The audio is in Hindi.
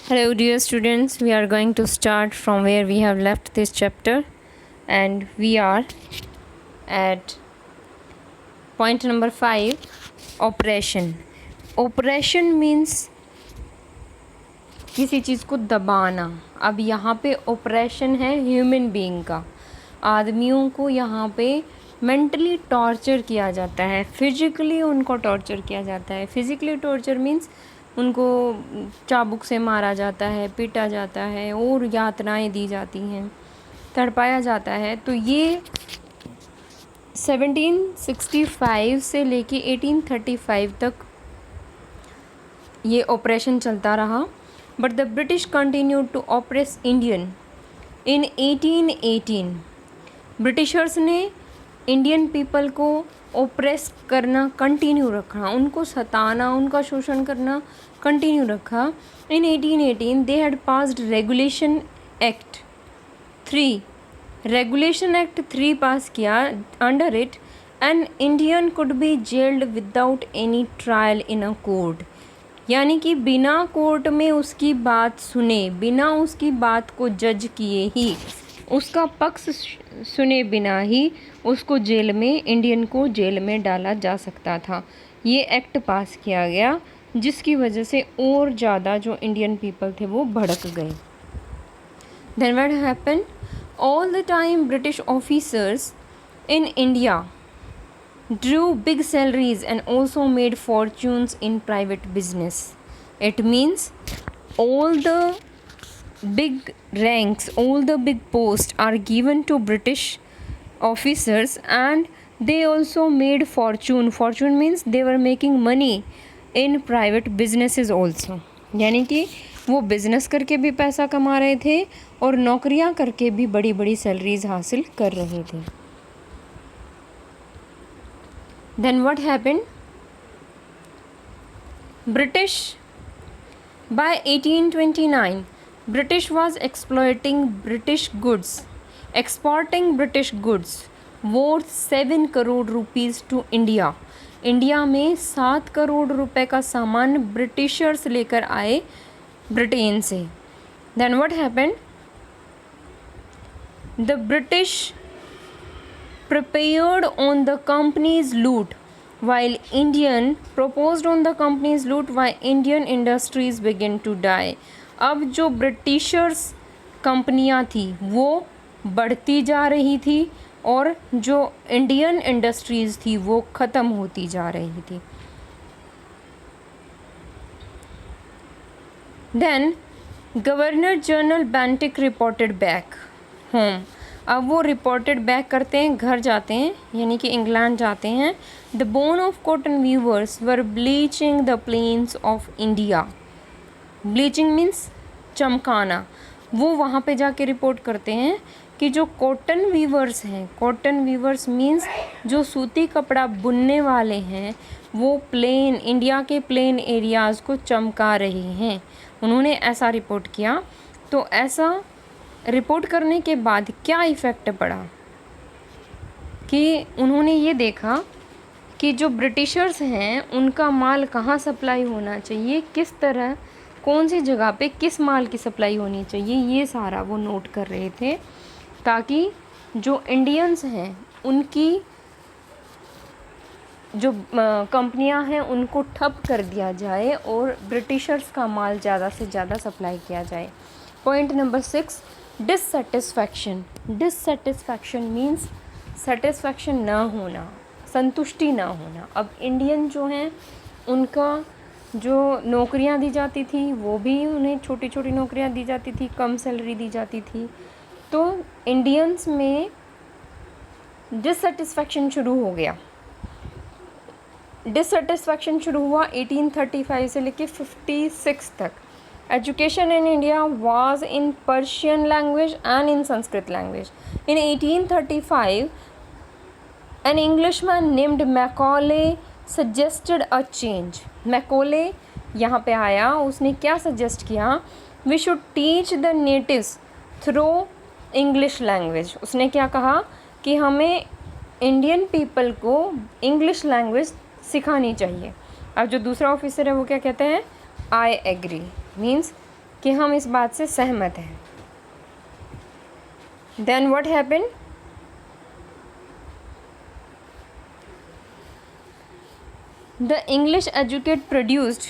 Hello, dear students. We are going to start from where we have left this chapter, and we are at point number 5, oppression. Oppression means किसी चीज़ को दबाना. अब यहाँ पे oppression है ह्यूमन बीइंग का. आदमियों को यहाँ पे मेंटली टॉर्चर किया जाता है, फिजिकली उनको टॉर्चर किया जाता है. फिजिकली टॉर्चर मीन्स उनको चाबुक से मारा जाता है, पीटा जाता है और यातनाएं दी जाती हैं, तड़पाया जाता है. तो ये 1765 से लेके 1835 तक ये ऑपरेशन चलता रहा. But the British continued to oppress Indian. In 1818 Britishers ने इंडियन पीपल को ओप्रेस करना कंटिन्यू रखा, उनको सताना, उनका शोषण करना कंटिन्यू रखा. In 1818 they had passed regulation act 3. Regulation act 3 pass किया. Under it an Indian could be jailed without any trial in a court. यानी कि बिना कोर्ट में उसकी बात सुने, बिना उसकी बात को जज किए ही, उसका पक्ष सुने बिना ही उसको जेल में, इंडियन को जेल में डाला जा सकता था. ये एक्ट पास किया गया जिसकी वजह से और ज़्यादा जो इंडियन पीपल थे वो भड़क गए. Then what happened? All the time British officers in India drew big salaries and also made fortunes in private business. It means all the big ranks, all the big posts are given to British officers and they also made fortune. Fortune means they were making money in private businesses also. यानी कि वो बिज़नेस करके भी पैसा कमा रहे थे और नौकरियां करके भी बड़ी बड़ी सैलरीज हासिल कर रहे थे. Then what happened? British, by 1829, British was exploiting British goods, exporting British goods worth 7 crore rupees to India. India में 7 करोड़ रुपए का सामान ब्रिटिशर्स लेकर आए ब्रिटेन से. Then what happened? The British prepared on the company's loot while Indian proposed on the company's loot while Indian industries began to die. अब जो ब्रिटिशर्स कंपनियां थी वो बढ़ती जा रही थी और जो इंडियन इंडस्ट्रीज़ थी वो ख़त्म होती जा रही थी. Then governor general Bentinck reported back home. अब वो रिपोर्टेड बैक करते हैं, घर जाते हैं, यानी कि इंग्लैंड जाते हैं. The bone of cotton weavers were bleaching the plains of India. Bleaching means चमकाना. वो वहाँ पे जाके रिपोर्ट करते हैं कि जो कॉटन वीवर्स हैं, कॉटन वीवर्स मीन्स जो सूती कपड़ा बुनने वाले हैं, वो प्लेन, इंडिया के प्लेन एरियाज़ को चमका रहे हैं. उन्होंने ऐसा रिपोर्ट किया. तो ऐसा रिपोर्ट करने के बाद क्या इफ़ेक्ट पड़ा कि उन्होंने ये देखा कि जो ब्रिटिशर्स हैं उनका माल कहाँ सप्लाई होना चाहिए, किस तरह, कौन सी जगह पे किस माल की सप्लाई होनी चाहिए, ये सारा वो नोट कर रहे थे ताकि जो इंडियंस हैं उनकी जो कंपनियां हैं उनको ठप कर दिया जाए और ब्रिटिशर्स का माल ज़्यादा से ज़्यादा सप्लाई किया जाए. Point number 6, dissatisfaction. Dissatisfaction means satisfaction ना होना, संतुष्टि ना होना. अब इंडियन जो हैं उनका जो नौकरियां दी जाती थी वो भी उन्हें छोटी छोटी नौकरियां दी जाती थी, कम सैलरी दी जाती थी. तो इंडियंस में डिससेटिस्फैक्शन शुरू हो गया. डिससेटिस्फैक्शन शुरू हुआ 1835 से लेके 56 तक. Education in India was in Persian language and in Sanskrit language. In 1835, an Englishman named Macaulay suggested a change. Macaulay यहाँ पे आया, उसने क्या सजेस्ट किया? We should teach the natives through English language. उसने क्या कहा कि हमें इंडियन पीपल को इंग्लिश लैंग्वेज सिखानी चाहिए. अब जो दूसरा ऑफिसर है वो क्या कहते हैं? I agree. मीन्स कि हम इस बात से सहमत हैं। Then what happened? The English educate produced